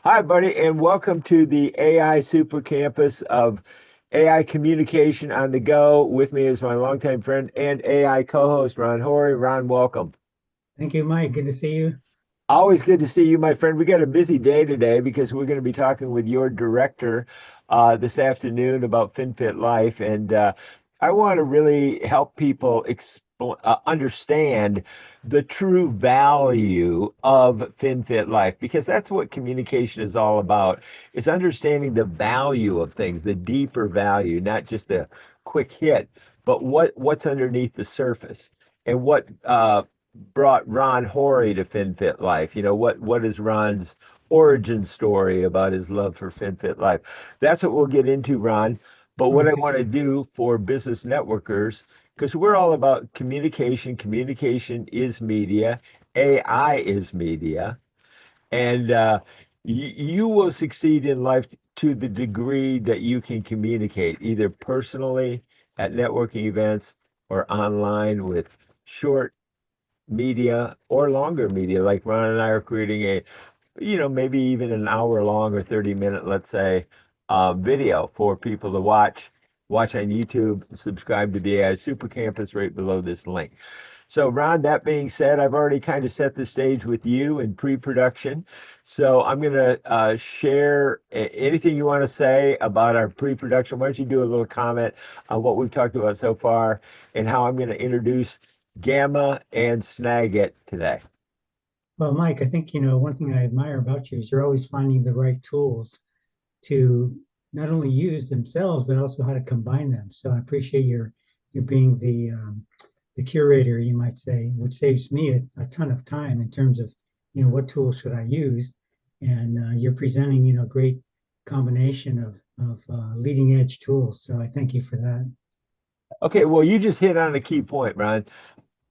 Hi, buddy, and welcome to the AI Super Campus of AI Communication on the Go. With me is my longtime friend and AI co-host, Ron Horry. Ron, welcome. Thank you, Mike. Good to see you. Always good to see you, my friend. We got a busy day today because we're going to be talking with your director this afternoon about FinFit Life, and I want to really help people understand the true value of FinFit Life because that's what communication is all about. Is understanding the value of things, the deeper value, not just the quick hit, but what's underneath the surface and what brought Ron Horry to FinFit Life. What is Ron's origin story about his love for FinFit Life? That's what we'll get into, Ron. But what I Okay. want to do for business networkers, because we're all about communication, communication is media, AI is media, and you will succeed in life to the degree that you can communicate, either personally at networking events or online with short media or longer media. Like Ron and I are creating maybe even an hour long or 30-minute, let's say, video for people to watch on YouTube, subscribe to the AI Super Campus right below this link. So, Ron, that being said, I've already kind of set the stage with you in pre-production. So I'm going to share anything you want to say about our pre-production. Why don't you do a little comment on what we've talked about so far and how I'm going to introduce Gamma and Snagit today. Well, Mike, I think, one thing I admire about you is you're always finding the right tools to not only use themselves, but also how to combine them. So I appreciate your being the curator, you might say, which saves me a ton of time in terms of, what tools should I use? And you're presenting, great combination of leading edge tools. So I thank you for that. Okay, well, you just hit on a key point, Ron.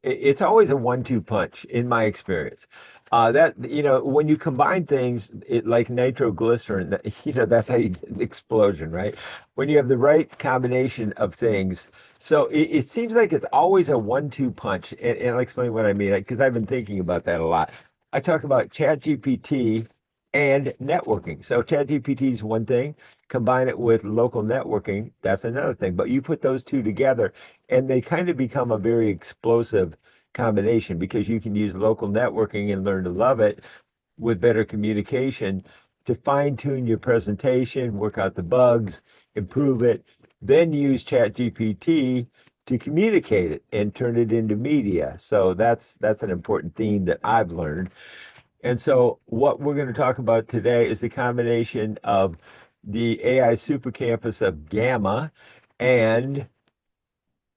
It's always a one-two punch in my experience. When you combine things, like nitroglycerin, that's how you get an explosion, right? When you have the right combination of things. So it seems like it's always a one-two punch. And I'll explain what I mean, because I've been thinking about that a lot. I talk about ChatGPT and networking. So ChatGPT is one thing. Combine it with local networking, that's another thing. But you put those two together, and they kind of become a very explosive combination because you can use local networking and learn to love it with better communication to fine tune your presentation, work out the bugs, improve it, then use ChatGPT to communicate it and turn it into media. So that's an important theme that I've learned. And so what we're going to talk about today is the combination of the AI Super Campus of Gamma and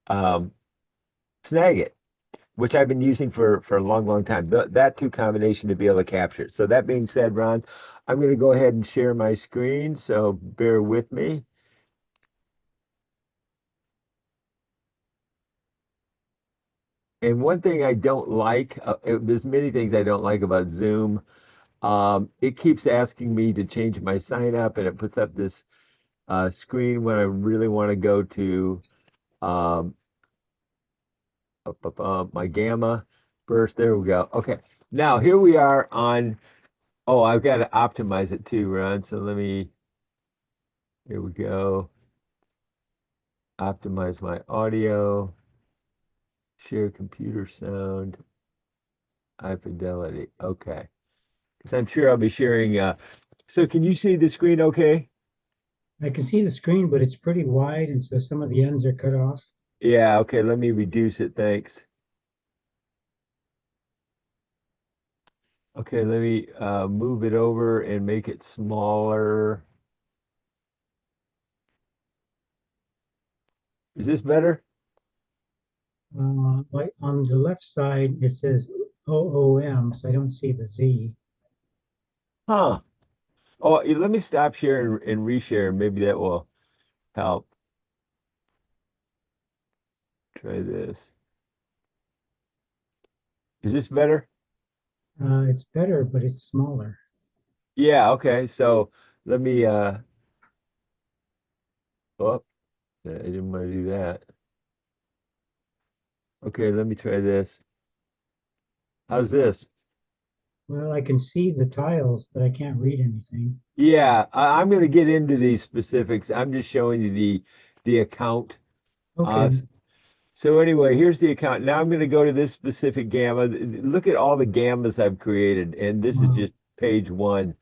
um, Snagit, which I've been using for a long, long time. That two combination to be able to capture it. So that being said, Ron, I'm going to go ahead and share my screen. So bear with me. And one thing I don't like, there's many things I don't like about Zoom. It keeps asking me to change my sign up, and it puts up this screen when I really want to go to um, my Gamma burst. There we go. Okay. Now here we are on. Oh, I've got to optimize it too, Ron. So here we go. Optimize my audio, share computer sound, high fidelity. Okay. Because I'm sure I'll be sharing. So can you see the screen okay? I can see the screen, but it's pretty wide, and so some of the ends are cut off. Yeah, okay. Let me reduce it. Thanks. Okay, let me move it over and make it smaller. Is this better? Like on the left side, it says OOM, so I don't see the Z. Huh. Oh, let me stop sharing and reshare. Maybe that will help. Try this. Is this better? It's better, but it's smaller. Yeah, okay. So let me oh, I didn't want to do that. Okay, let me try this. How's this? Well, I can see the tiles, but I can't read anything. Yeah, I'm going to get into these specifics. I'm just showing you the account. Uh, Okay. so anyway, here's the account. Now I'm going to go to this specific gamma. Look at all the gammas I've created, and this is Wow. just page one.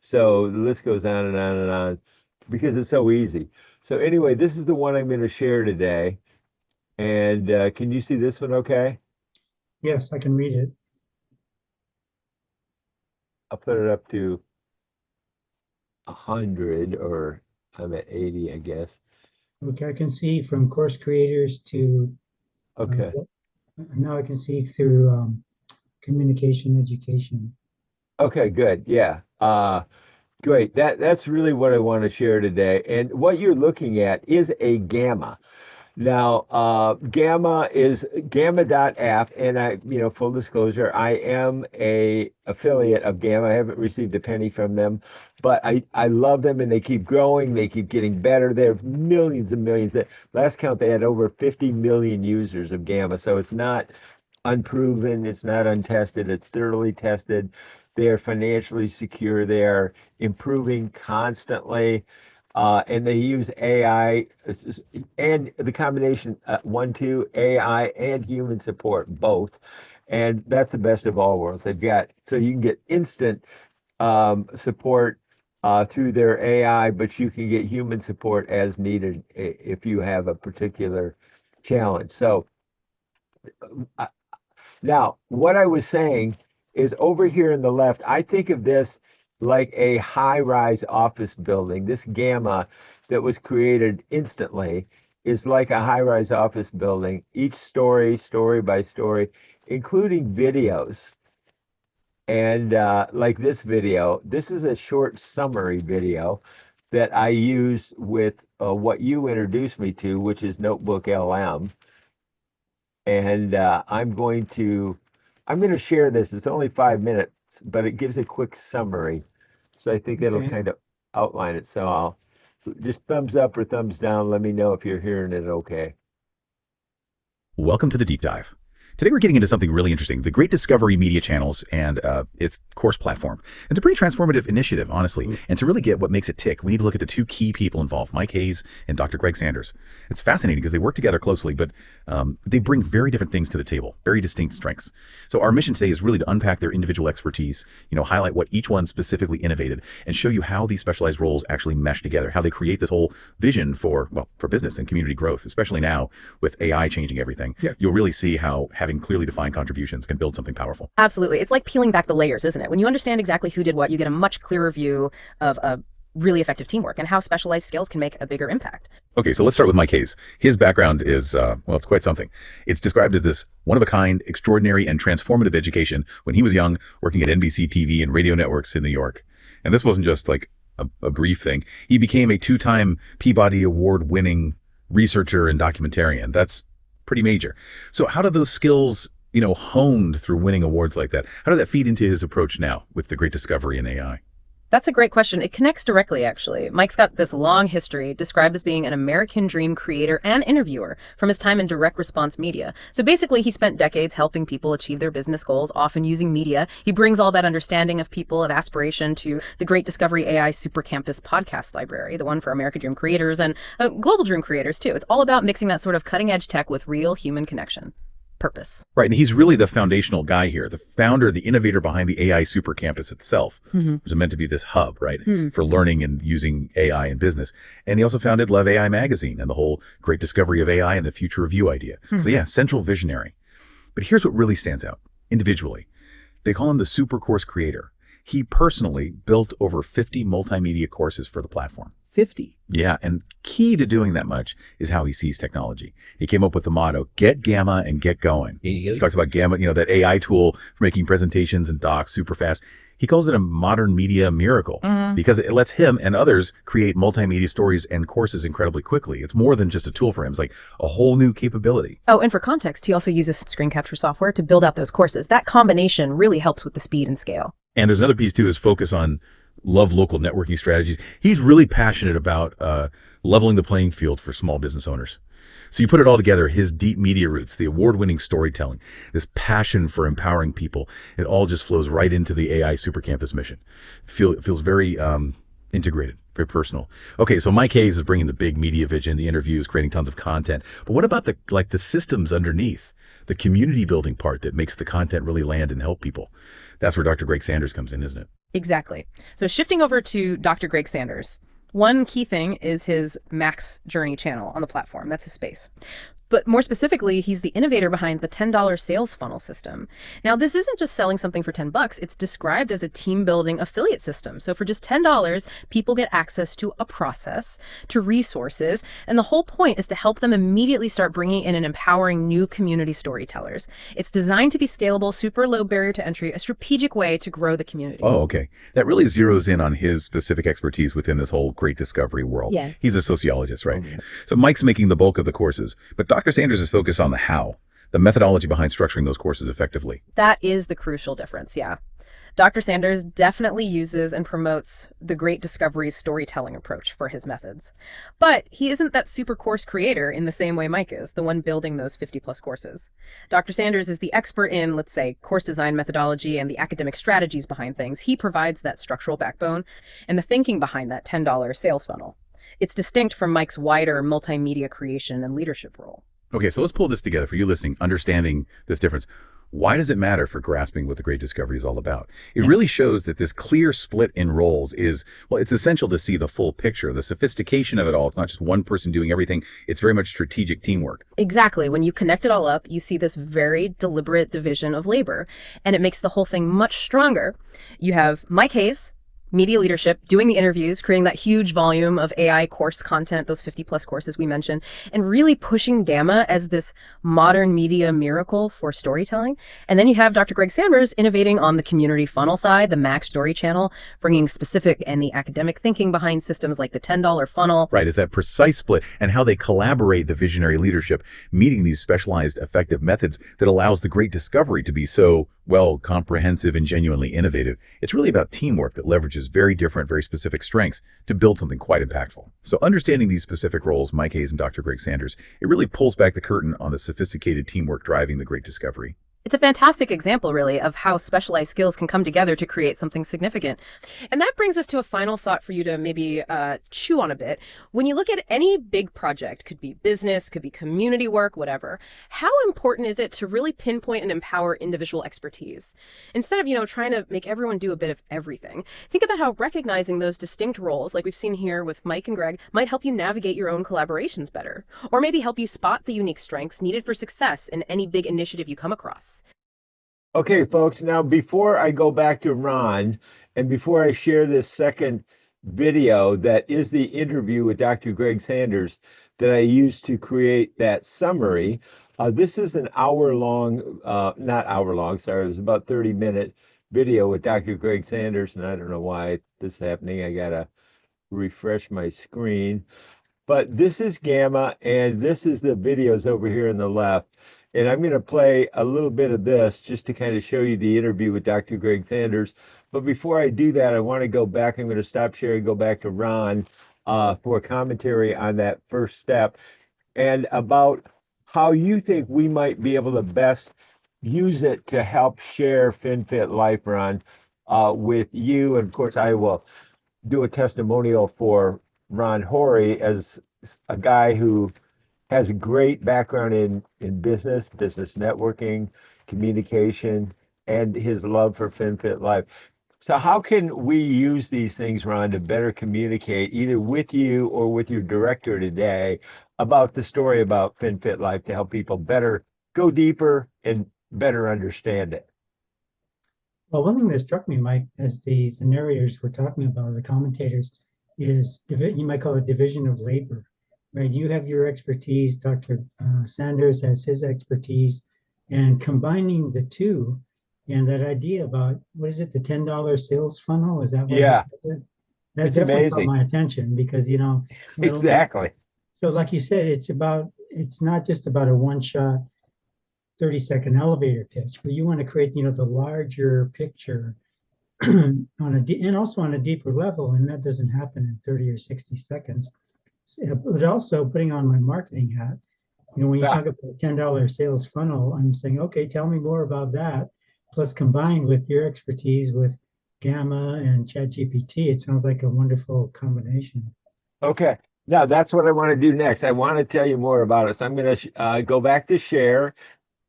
So the list goes on and on and on because it's so easy. So anyway, this is the one I'm going to share today. And can you see this one okay? Yes, I can read it. I'll put it up to 100 or I'm at 80, I guess. Okay, I can see from course creators to Okay. now I can see through communication education. Okay, good. Yeah. Great. That's really what I want to share today. And what you're looking at is a gamma. Now, Gamma is Gamma.app, and full disclosure, I am a affiliate of Gamma. I haven't received a penny from them, but I love them, and they keep growing. They keep getting better. They have millions and millions. Last count, they had over 50 million users of Gamma, so it's not unproven, it's not untested, it's thoroughly tested. They are financially secure. They are improving constantly. And they use AI and the combination one, two, AI and human support, both. And that's the best of all worlds. They've got so you can get instant support through their AI, but you can get human support as needed if you have a particular challenge. So uh, now, what I was saying is over here in the left, I think of this like a high-rise office building. This gamma that was created instantly is like a high-rise office building, each story, story by story, including videos. And like this video, this is a short summary video that I use with what you introduced me to, which is Notebook LM. And I'm going to share this. It's only 5 minutes, but it gives a quick summary. So I think that'll Okay. kind of outline it. So I'll just thumbs up or thumbs down. Let me know if you're hearing it okay. Welcome to the deep dive. Today we're getting into something really interesting, the Great Discovery Media Channels and its course platform. It's a pretty transformative initiative, honestly. Mm. And to really get what makes it tick, we need to look at the two key people involved, Mike Hayes and Dr. Greg Sanders. It's fascinating because they work together closely, but they bring very different things to the table, very distinct strengths. So our mission today is really to unpack their individual expertise, highlight what each one specifically innovated, and show you how these specialized roles actually mesh together, how they create this whole vision for business and community growth, especially now with AI changing everything. Yeah. You'll really see how having clearly defined contributions can build something powerful. Absolutely. It's like peeling back the layers, isn't it? When you understand exactly who did what, you get a much clearer view of a really effective teamwork and how specialized skills can make a bigger impact. Okay, so let's start with Mike Hayes. His background is, it's quite something. It's described as this one-of-a-kind, extraordinary, and transformative education when he was young, working at NBC TV and radio networks in New York. And this wasn't just like a brief thing. He became a two-time Peabody Award-winning researcher and documentarian. That's pretty major. So how do those skills honed through winning awards like that? How did that feed into his approach now with the great discovery in AI? That's a great question. It connects directly, actually. Mike's got this long history described as being an American dream creator and interviewer from his time in direct response media. So basically, he spent decades helping people achieve their business goals, often using media. He brings all that understanding of people, of aspiration, to the Great Discovery AI Super Campus podcast library, the one for American dream creators and global dream creators, too. It's all about mixing that sort of cutting edge tech with real human connection. Purpose. Right, and he's really the foundational guy here, the founder, the innovator behind the AI Super Campus itself, which is meant to be this hub, right, for learning and using AI in business. And he also founded Love AI Magazine and the whole great discovery of AI and the future of you idea. So yeah, central visionary. But here's what really stands out individually. They call him the super course creator. He personally built over 50 multimedia courses for the platform. 50. Yeah, and key to doing that much is how he sees technology. He came up with the motto, get Gamma and get going. He talks about Gamma, that AI tool for making presentations and docs super fast. He calls it a modern media miracle because it lets him and others create multimedia stories and courses incredibly quickly. It's more than just a tool for him. It's like a whole new capability. Oh, and for context, he also uses screen capture software to build out those courses. That combination really helps with the speed and scale. And there's another piece too, is focus on love local networking strategies. He's really passionate about leveling the playing field for small business owners. So you put it all together, his deep media roots, the award-winning storytelling, this passion for empowering people, it all just flows right into the AI Super Campus mission. It feels very integrated, very personal. Okay, so Mike Hayes is bringing the big media vision, the interviews, creating tons of content. But what about the systems underneath, the community building part that makes the content really land and help people? That's where Dr. Greg Sanders comes in, isn't it? Exactly. So shifting over to Dr. Greg Sanders, one key thing is his Max Journey channel on the platform. That's his space. But more specifically, he's the innovator behind the $10 sales funnel system. Now, this isn't just selling something for $10. It's described as a team-building affiliate system. So for just $10, people get access to a process, to resources, and the whole point is to help them immediately start bringing in and empowering new community storytellers. It's designed to be scalable, super low barrier to entry, a strategic way to grow the community. Oh, okay. That really zeroes in on his specific expertise within this whole great discovery world. Yeah. He's a sociologist, right? So Mike's making the bulk of the courses, but Dr. Sanders is focused on the how, the methodology behind structuring those courses effectively. That is the crucial difference, yeah. Dr. Sanders definitely uses and promotes the Great Discovery's storytelling approach for his methods. But he isn't that super course creator in the same way Mike is, the one building those 50-plus courses. Dr. Sanders is the expert in, let's say, course design methodology and the academic strategies behind things. He provides that structural backbone and the thinking behind that $10 sales funnel. It's distinct from Mike's wider multimedia creation and leadership role. Okay, so let's pull this together for you listening, understanding this difference. Why does it matter for grasping what the Great Discovery is all about? It really shows that this clear split in roles is, well, it's essential to see the full picture, the sophistication of it all. It's not just one person doing everything. It's very much strategic teamwork. Exactly. When you connect it all up, you see this very deliberate division of labor, and it makes the whole thing much stronger. You have Mike Hayes, media leadership, doing the interviews, creating that huge volume of AI course content, those 50-plus courses we mentioned, and really pushing Gamma as this modern media miracle for storytelling. And then you have Dr. Greg Sanders innovating on the community funnel side, the Max Story channel, bringing specific and the academic thinking behind systems like the $10 funnel. Right, is that precise split and how they collaborate, the visionary leadership, meeting these specialized effective methods that allows the Great Discovery to be so, well, comprehensive and genuinely innovative. It's really about teamwork that leverages very different, very specific strengths to build something quite impactful. So understanding these specific roles, Mike Hayes and Dr. Greg Sanders, it really pulls back the curtain on the sophisticated teamwork driving the Great Discovery. It's a fantastic example, really, of how specialized skills can come together to create something significant. And that brings us to a final thought for you to maybe chew on a bit. When you look at any big project, could be business, could be community work, whatever, how important is it to really pinpoint and empower individual expertise? Instead of, trying to make everyone do a bit of everything, think about how recognizing those distinct roles, like we've seen here with Mike and Greg, might help you navigate your own collaborations better, or maybe help you spot the unique strengths needed for success in any big initiative you come across. Okay, folks, now before I go back to Ron and before I share this second video that is the interview with Dr. Greg Sanders that I used to create that summary, this is an hour-long, not hour-long, sorry, it was about 30-minute video with Dr. Greg Sanders, and I don't know why this is happening. I got to refresh my screen. But this is Gamma, and this is the videos over here on the left. And I'm going to play a little bit of this just to kind of show you the interview with Dr. Greg Sanders. But before I do that, I want to go back. I'm going to stop sharing, go back to Ron for a commentary on that first step and about how you think we might be able to best use it to help share FinFit Life, Ron, with you. And of course, I will do a testimonial for Ron Horry as a guy who has a great background in business networking, communication, and his love for FinFit Life. So how can we use these things, Ron, to better communicate either with you or with your director today about the story about FinFit Life to help people better go deeper and better understand it? Well, one thing that struck me, Mike, as the narrators were talking about, the commentators, is you might call it division of labor. Right, you have your expertise, Dr. Sanders has his expertise, and combining the two, and that idea about, what is it, the $10 sales funnel? Is that what Yeah, that it's definitely amazing. caught my attention because, Exactly. So like you said, it's not just about a one-shot 30-second elevator pitch, but you want to create, the larger picture and also on a deeper level, and that doesn't happen in 30 or 60 seconds. But also putting on my marketing hat, When you Ah, talk about a $10 sales funnel, I'm saying, okay, tell me more about that. Plus, combined with your expertise with Gamma and ChatGPT, it sounds like a wonderful combination. okay. Now that's what I want to do next. I want to tell you more about it. So I'm going to go back to share,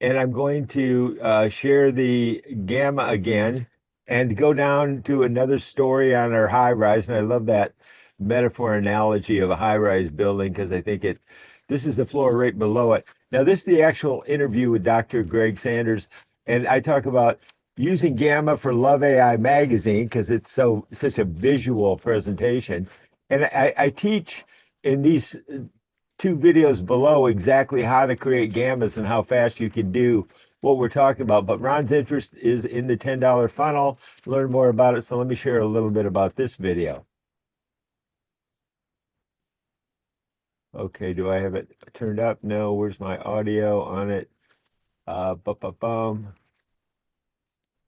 and I'm going to share the gamma again and go down to another story on our high rise. And I love that metaphor analogy of a high rise building because I think this is the floor right below it. Now, this is the actual interview with Dr. Greg Sanders. And I talk about using Gamma for Love AI magazine because it's such a visual presentation. And I teach in these two videos below exactly how to create gammas and how fast you can do what we're talking about. But Ron's interest is in the $10 funnel. Learn more about it. So let me share a little bit about this video. Okay, do I have it turned up? No, where's my audio on it? Bum.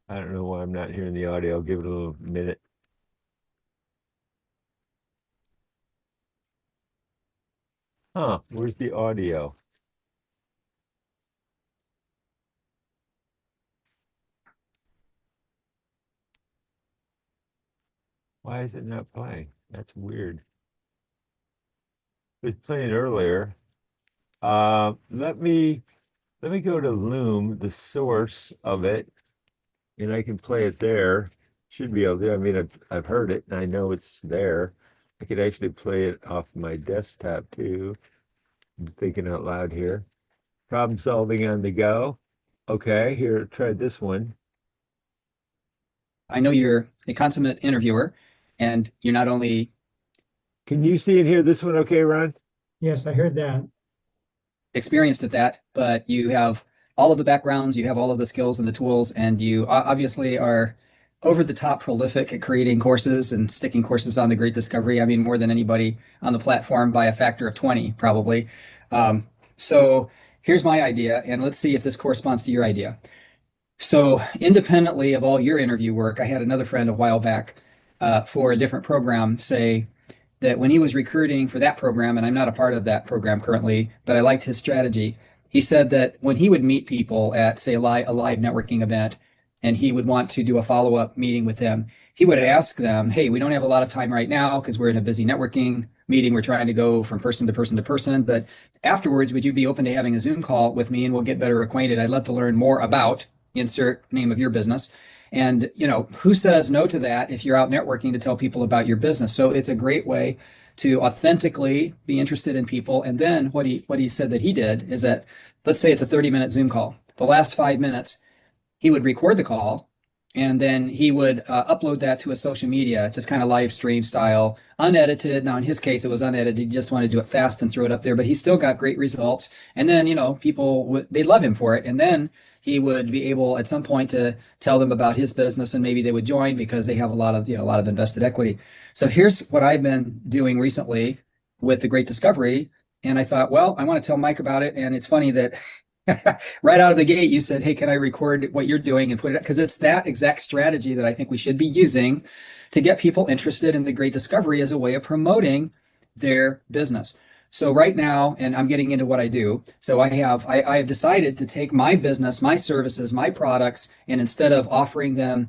I don't know why I'm not hearing the audio. I'll give it a little minute. Huh, where's the audio? Why is it not playing? That's weird. It was playing earlier. Let me go to Loom, the source of it, and I can play it there. Should be able to. I mean, I've heard it and I know it's there. I could actually play it off my desktop too. I'm thinking out loud here. Problem solving on the go. Okay, here, try this one. I know you're a consummate interviewer, and you're not only Can you see and hear this one okay, Ron? Yes, I heard that. experienced at that, but you have all of the backgrounds, you have all of the skills and the tools, and you obviously are over the top prolific at creating courses and sticking courses on the Great Discovery. I mean, more than anybody on the platform by a factor of 20, probably. So here's my idea, and let's see if this corresponds to your idea. So, independently of all your interview work, I had another friend a while back for a different program say that when he was recruiting for that program, and I'm not a part of that program currently, but I liked his strategy. He said that when he would meet people at, say, a live networking event, and he would want to do a follow up meeting with them, he would ask them, hey, we don't have a lot of time right now because we're in a busy networking meeting. We're trying to go from person to person to person. But afterwards, would you be open to having a Zoom call with me and we'll get better acquainted? I'd love to learn more about insert name of your business. And, who says no to that if you're out networking to tell people about your business? So it's a great way to authentically be interested in people. And then what he said that he did is that, let's say it's a 30-minute Zoom call. The last 5 minutes, he would record the call and then he would upload that to a social media, just kind of live stream style, unedited. Now, in his case, it was unedited. He just wanted to do it fast and throw it up there, but he still got great results. And then, people they'd love him for it. And then he would be able at some point to tell them about his business, and maybe they would join because they have a lot of invested equity. So here's what I've been doing recently with the Great Discovery. And I thought, well, I want to tell Mike about it. And it's funny that right out of the gate, you said, hey, can I record what you're doing and put it? Because it's that exact strategy that I think we should be using to get people interested in the Great Discovery as a way of promoting their business. So right now, and I'm getting into what I do. So I have decided to take my business, my services, my products, and instead of offering them,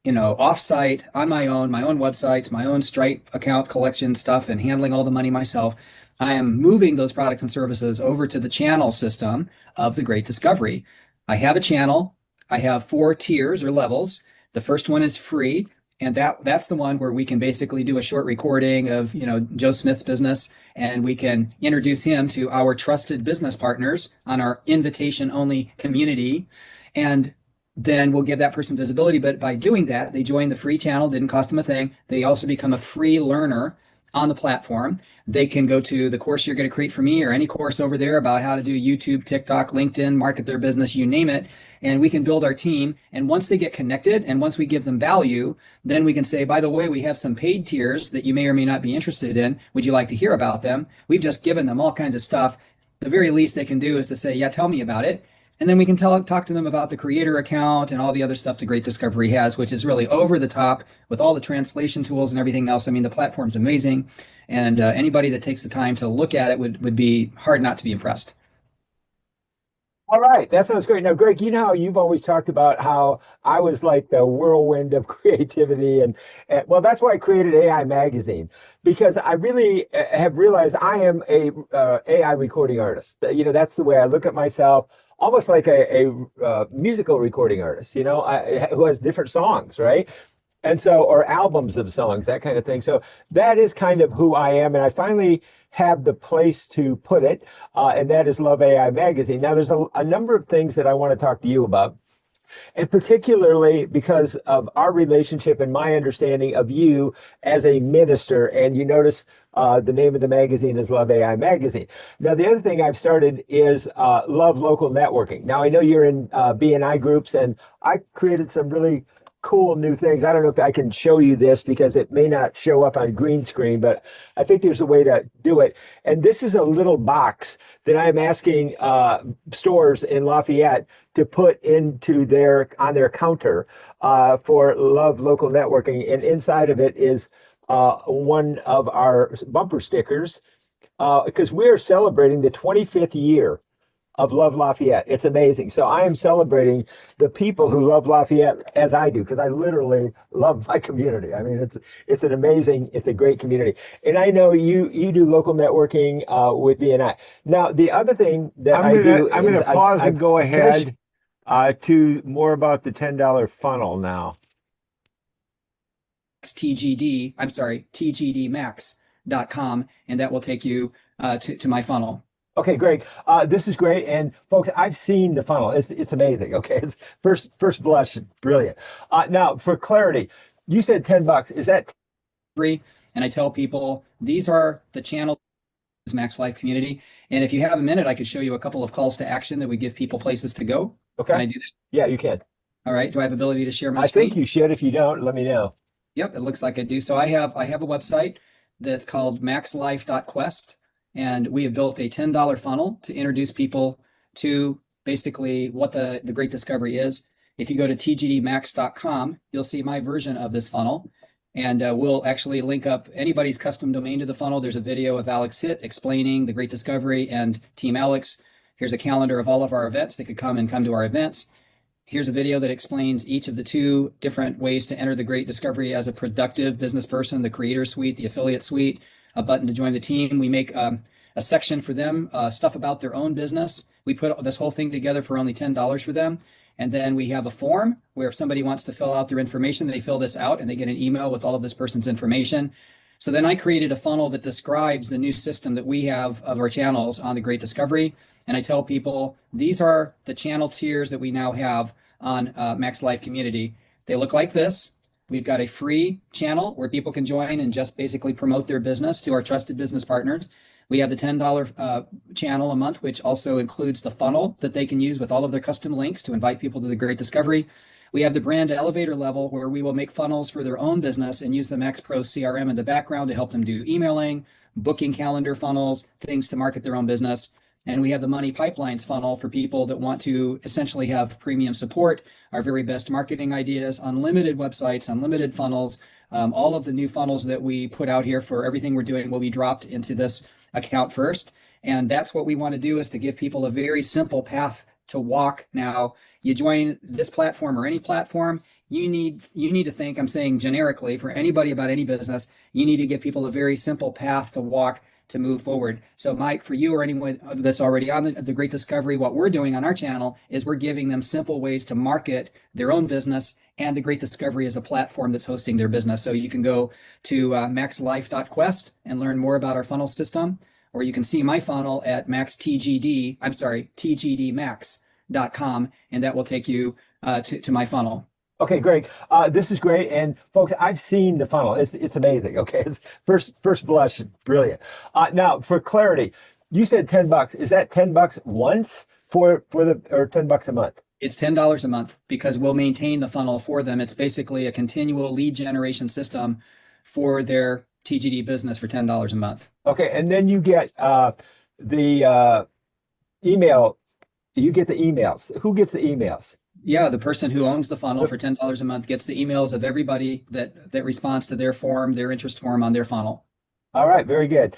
offsite on my own websites, my own Stripe account collection stuff, and handling all the money myself, I am moving those products and services over to the channel system of the Great Discovery. I have a channel. I have 4 tiers or levels. The first one is free, and that's the one where we can basically do a short recording of, Joe Smith's business, and we can introduce him to our trusted business partners on our invitation-only community, and then we'll give that person visibility. But by doing that, they join the free channel, didn't cost them a thing. They also become a free learner on the platform. They can go to the course you're going to create for me or any course over there about how to do YouTube, TikTok, LinkedIn, market their business, you name it. And we can build our team. And once they get connected and once we give them value, then we can say, by the way, we have some paid tiers that you may or may not be interested in. Would you like to hear about them? We've just given them all kinds of stuff. The very least they can do is to say, yeah, tell me about it. And then we can talk to them about the creator account and all the other stuff the Great Discovery has, which is really over the top with all the translation tools and everything else. I mean, the platform's amazing. And anybody that takes the time to look at it would be hard not to be impressed. All right, that sounds great. Now, Greg, you know how you've always talked about how I was like the whirlwind of creativity, and well, that's why I created AI Magazine because I really have realized I am a AI recording artist. You know, that's the way I look at myself, almost like a musical recording artist. You know, who has different songs, right? And so, or albums of songs, that kind of thing. So that is kind of who I am, and I finally have the place to put it, and that is Love AI Magazine. Now, there's a number of things that I want to talk to you about, and particularly because of our relationship and my understanding of you as a minister. And you notice the name of the magazine is Love AI Magazine. Now, the other thing I've started is Love Local Networking. Now, I know you're in BNI groups, and I created some really cool new things. I don't know if I can show you this because it may not show up on green screen, but I think there's a way to do it. And this is a little box that I'm asking stores in Lafayette to put into on their counter for Love Local Networking. And inside of it is one of our bumper stickers because we're celebrating the 25th year of Love Lafayette. It's amazing. So I am celebrating the people who love Lafayette as I do, because I literally love my community. I mean, it's a great community. And I know you do local networking with BNI. Now, the other thing that I'm gonna pause and go ahead to more about the $10 funnel now. TGDmax.com, and that will take you to my funnel. Okay, great. This is great, and folks, I've seen the funnel. It's amazing. Okay, it's first blush, brilliant. Now, for clarity, you said $10. Is that free? And I tell people these are the channels Max Life community. And if you have a minute, I could show you a couple of calls to action that we give people places to go. Okay? Can I do that? Yeah, you can. All right. Do I have ability to share my I screen? think you should. If you don't, let me know. Yep, it looks like I do. So I have a website that's called maxlife.quest. And we have built a $10 funnel to introduce people to basically what the Great Discovery is. If you go to tgdmax.com, you'll see my version of this funnel. And we'll actually link up anybody's custom domain to the funnel. There's a video of Alex Hitt explaining the Great Discovery and Team Alex. Here's a calendar of all of our events. They could come to our events. Here's a video that explains each of the two different ways to enter the Great Discovery as a productive business person, the Creator Suite, the Affiliate Suite, a button to join the team. We make a section for them, stuff about their own business. We put this whole thing together for only $10 for them. And then we have a form where if somebody wants to fill out their information, they fill this out and they get an email with all of this person's information. So then I created a funnel that describes the new system that we have of our channels on the Great Discovery. And I tell people, these are the channel tiers that we now have on Max Life Community. They look like this. We've got a free channel where people can join and just basically promote their business to our trusted business partners. We have the $10 channel a month, which also includes the funnel that they can use with all of their custom links to invite people to the Great Discovery. We have the brand elevator level where we will make funnels for their own business and use the Max Pro CRM in the background to help them do emailing, booking calendar funnels, things to market their own business. And we have the money pipelines funnel for people that want to essentially have premium support, our very best marketing ideas, unlimited websites, unlimited funnels. All of the new funnels that we put out here for everything we're doing will be dropped into this account first. And that's what we want to do, is to give people a very simple path to walk. Now, you join this platform or any platform, you need to think, I'm saying generically for anybody about any business, you need to give people a very simple path to walk to move forward. So Mike, for you or anyone that's already on the Great Discovery, what we're doing on our channel is we're giving them simple ways to market their own business, and the Great Discovery is a platform that's hosting their business. So you can go to maxlife.quest and learn more about our funnel system, or you can see my funnel at tgdmax.com, and that will take you to my funnel. Okay, great. This is great, and folks, I've seen the funnel. It's amazing. Okay, it's first blush, brilliant. Now, for clarity, you said $10. Is that $10 once or $10 a month? It's $10 a month because we'll maintain the funnel for them. It's basically a continual lead generation system for their TGD business for $10 a month. Okay, and then you get the email. You get the emails. Who gets the emails? Yeah, the person who owns the funnel for $10 a month gets the emails of everybody that responds to their form, their interest form on their funnel. All right, very good.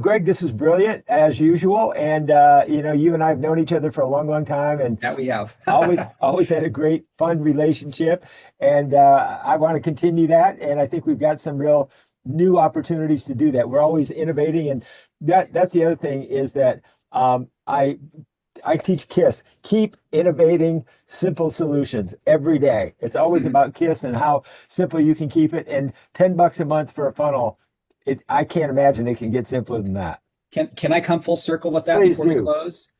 Greg, this is brilliant as usual. And, you and I have known each other for a long, long time and That we have. always had a great, fun relationship. And I want to continue that. And I think we've got some real new opportunities to do that. We're always innovating. And that's the other thing is that I teach KISS. Keep innovating simple solutions every day. It's always about KISS and how simple you can keep it. And $10 a month for a funnel, I can't imagine it can get simpler than that. Can I come full circle with that Please before we do. close?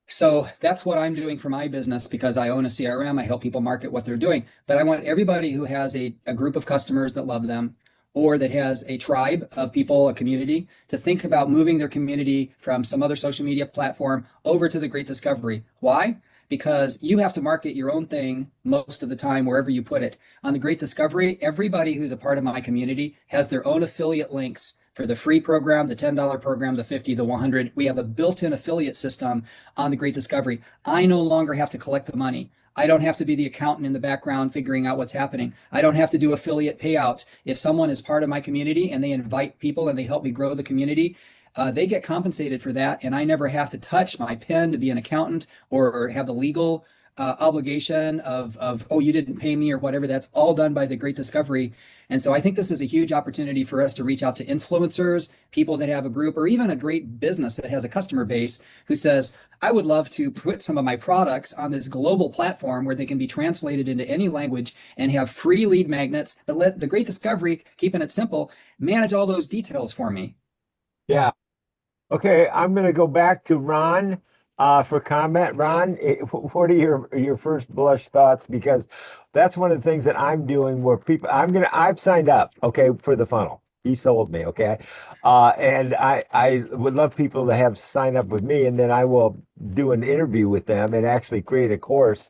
So that's what I'm doing for my business because I own a CRM. I help people market what they're doing. But I want everybody who has a group of customers that love them or that has a tribe of people, a community, to think about moving their community from some other social media platform over to the Great Discovery. Why? Because you have to market your own thing most of the time wherever you put it. On the Great Discovery, everybody who's a part of my community has their own affiliate links for the free program, the $10 program, the 50, the 100. We have a built-in affiliate system on the Great Discovery. I no longer have to collect the money. I don't have to be the accountant in the background figuring out what's happening. I don't have to do affiliate payouts. If someone is part of my community and they invite people and they help me grow the community, they get compensated for that. And I never have to touch my pen to be an accountant or have the legal obligation of, oh, you didn't pay me or whatever. That's all done by the Great Discovery. And so I think this is a huge opportunity for us to reach out to influencers, people that have a group, or even a great business that has a customer base who says, I would love to put some of my products on this global platform where they can be translated into any language and have free lead magnets, but let the Great Discovery, keeping it simple, manage all those details for me. Yeah. Okay, I'm going to go back to Ron for comment. Ron, what are your first blush thoughts? Because that's one of the things that I'm doing where I've signed up, okay, for the funnel. He sold me, okay? And I would love people to have sign up with me, and then I will do an interview with them and actually create a course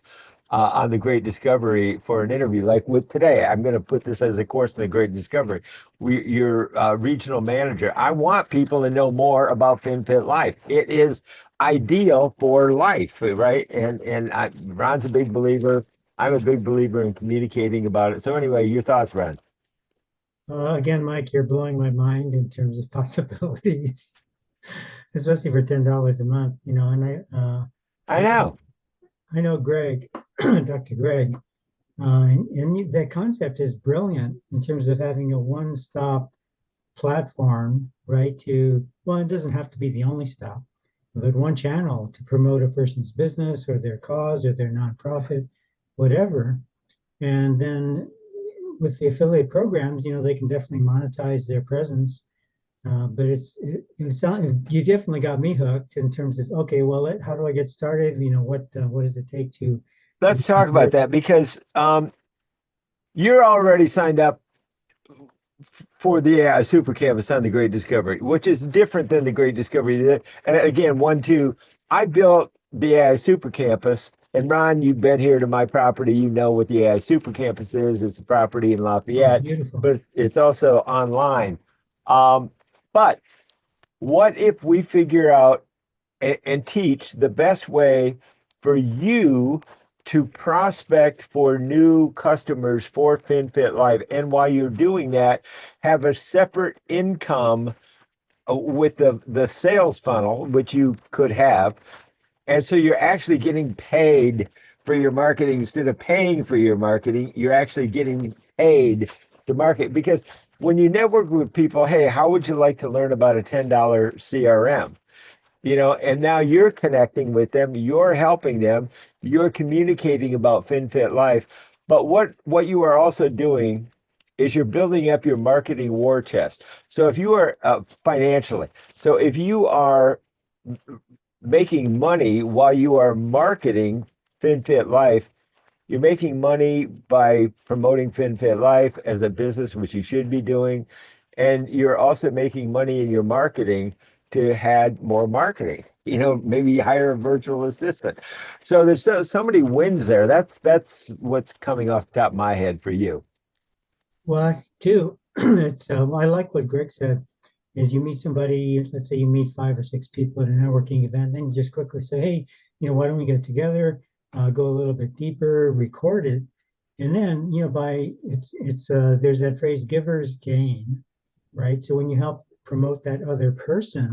on the Great Discovery for an interview. Like with today, I'm going to put this as a course in the Great Discovery. Your regional manager. I want people to know more about FinFit Life. It is ideal for life, right? Ron's a big believer. I'm a big believer in communicating about it. So anyway, your thoughts, Ron? Again, Mike, you're blowing my mind in terms of possibilities, especially for $10 a month. And I know. I know Greg, Dr. Greg, and that concept is brilliant in terms of having a one-stop platform, right? Well, it doesn't have to be the only stop, but one channel to promote a person's business or their cause or their nonprofit, whatever. And then with the affiliate programs, they can definitely monetize their presence. But you definitely got me hooked in terms of, okay, well, how do I get started? What does it take to Let's talk about that because you're already signed up for the AI Super Campus on the Great Discovery, which is different than the Great Discovery. And again, I built the AI Super Campus. And Ron, you've been here to my property. You know what the AI Super Campus is. It's a property in Lafayette, but it's also online. But what if we figure out and teach the best way for you to prospect for new customers for FinFit Live? And while you're doing that, have a separate income with the sales funnel, which you could have. And so you're actually getting paid for your marketing instead of paying for your marketing. You're actually getting paid to market because when you network with people, hey, how would you like to learn about a $10 CRM? And now you're connecting with them, you're helping them, you're communicating about FinFit Life. But what you are also doing is you're building up your marketing war chest. So if you are financially, so if you are making money while you are marketing FinFit Life, you're making money by promoting FinFit Life as a business, which you should be doing. And you're also making money in your marketing to add more marketing, maybe hire a virtual assistant. So there's so many wins there. That's what's coming off the top of my head for you. Well, too, I like what Greg said, is you meet somebody, let's say you meet 5 or 6 people at a networking event, then you just quickly say, hey, why don't we get together, go a little bit deeper, record it. And then, there's that phrase, givers gain, right? So when you help promote that other person,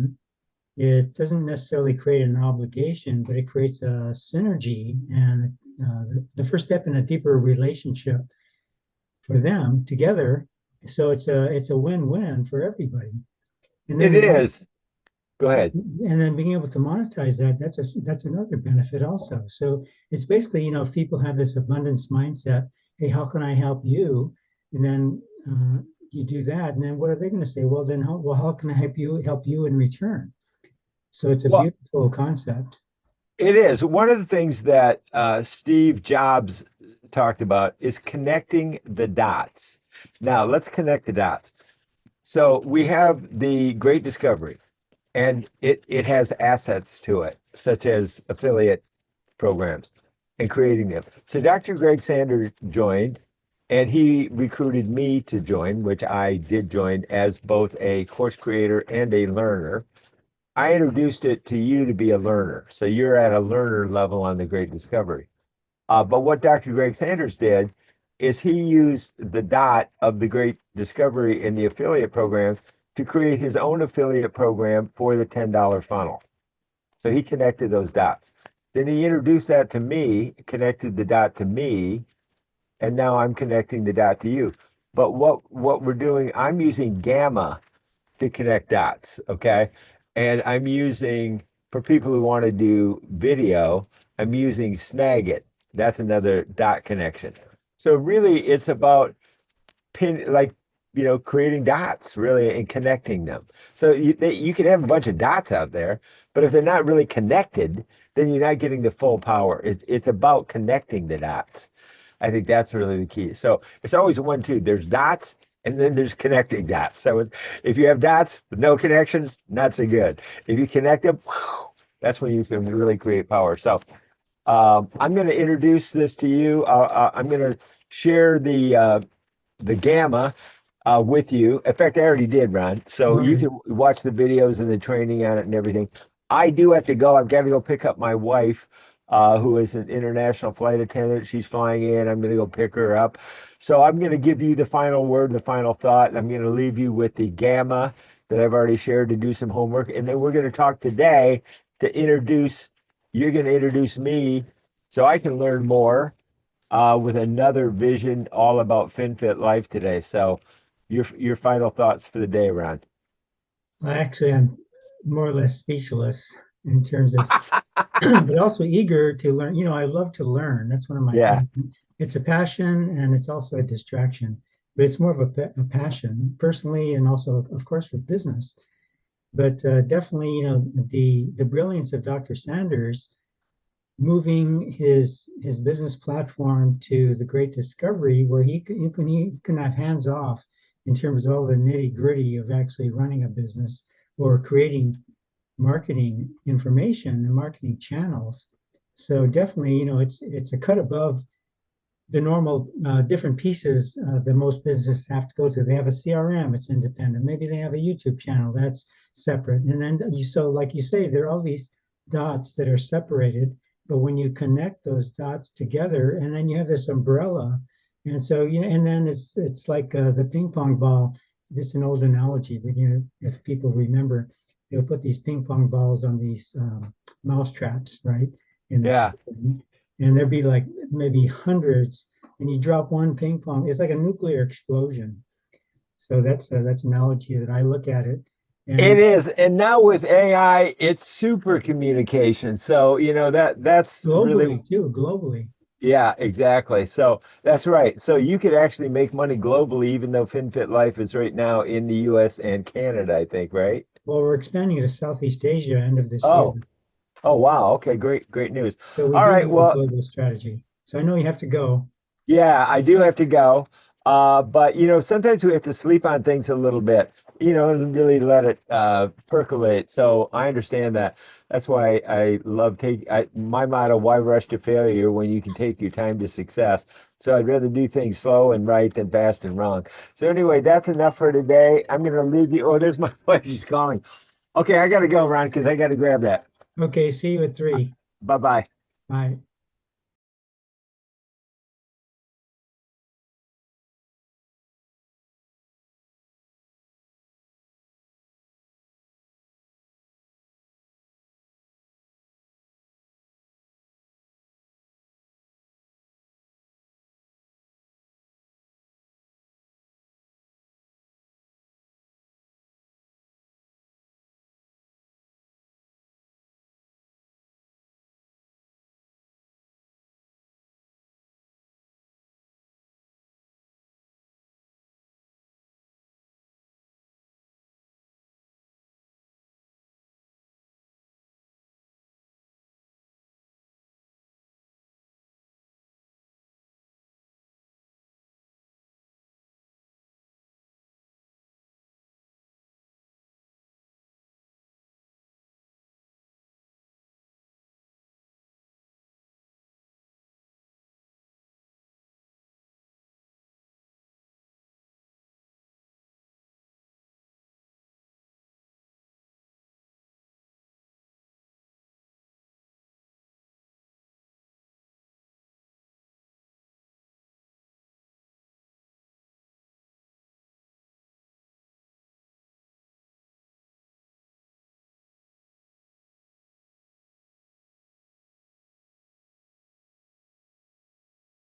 it doesn't necessarily create an obligation, but it creates a synergy and the first step in a deeper relationship for them together. So it's a win-win for everybody. And It then is. Go ahead. and then being able to monetize that, that's another benefit also. So it's basically, if people have this abundance mindset, hey, how can I help you? And then you do that, and then what are they going to say? Well, then, how can I help you in return? So it's a Well, beautiful concept. it is. One of the things that Steve Jobs talked about is connecting the dots. Now, let's connect the dots. So we have the Great Discovery, and it has assets to it, such as affiliate programs and creating them. So Dr. Greg Sanders joined, and he recruited me to join, which I did join as both a course creator and a learner. I introduced it to you to be a learner. So you're at a learner level on the Great Discovery. But what Dr. Greg Sanders did is he used the dot of the Great Discovery in the affiliate program to create his own affiliate program for the $10 funnel. So he connected those dots. Then he introduced that to me, connected the dot to me, and now I'm connecting the dot to you. But what we're doing, I'm using Gamma to connect dots, okay? And I'm using, for people who want to do video, I'm using Snagit. That's another dot connection. So really it's about creating dots really and connecting them. So you can have a bunch of dots out there, but if they're not really connected, then you're not getting the full power. It's about connecting the dots. I think that's really the key. So it's always a 1-2. There's dots and then there's connecting dots. So if you have dots with no connections, not so good. If you connect them, that's when you can really create power. So I'm going to introduce this to you. I'm going to share the Gamma with you. In fact, I already did, Ron. So you can watch the videos and the training on it and everything. I do have to go. I've got to go pick up my wife, who is an international flight attendant. She's flying in. I'm going to go pick her up. So I'm going to give you the final word, the final thought, and I'm going to leave you with the Gamma that I've already shared to do some homework. And then we're going to talk today to you're going to introduce me so I can learn more with another vision all about FinFit life today. So your final thoughts for the day, Ron. Actually, I'm more or less speechless in terms of, but also eager to learn. I love to learn. That's one of my Yeah. It's a passion and it's also a distraction, but it's more of a passion personally and also, of course, for business. But definitely, the brilliance of Dr. Sanders moving his business platform to the Great Discovery, where he can have hands off in terms of all the nitty gritty of actually running a business or creating marketing information and marketing channels. So definitely, it's a cut above the normal different pieces that most businesses have to go to. They have a CRM, it's independent. Maybe they have a YouTube channel that's separate. And then like you say, there are all these dots that are separated. But when you connect those dots together, and then you have this umbrella, and so and then it's like the ping pong ball. It's an old analogy, but if people remember, they'll put these ping pong balls on these mouse traps, right? In this Yeah. thing. And there'd be like maybe hundreds, and you drop one ping pong, it's like a nuclear explosion. So that's an analogy that I look at it. It And is. And now with AI, it's super communication. So, that's really, globally. yeah, exactly. So that's right. So you could actually make money globally, even though FinFit Life is right now in the US and Canada, I think, right? Well, we're expanding to Southeast Asia end of this year. Oh, oh, wow. Okay, great, great news. So we All do right. have a Well, global strategy. So I know you have to go. yeah, I do have to go. But sometimes we have to sleep on things a little bit, and really let it percolate. So I understand that. That's why I love my motto, why rush to failure when you can take your time to success? So I'd rather do things slow and right than fast and wrong. So anyway, that's enough for today. I'm gonna leave you. Oh, there's my wife. She's calling. Okay, I gotta go, Ron, because I gotta grab that. Okay, see you at 3. Bye-bye. Bye.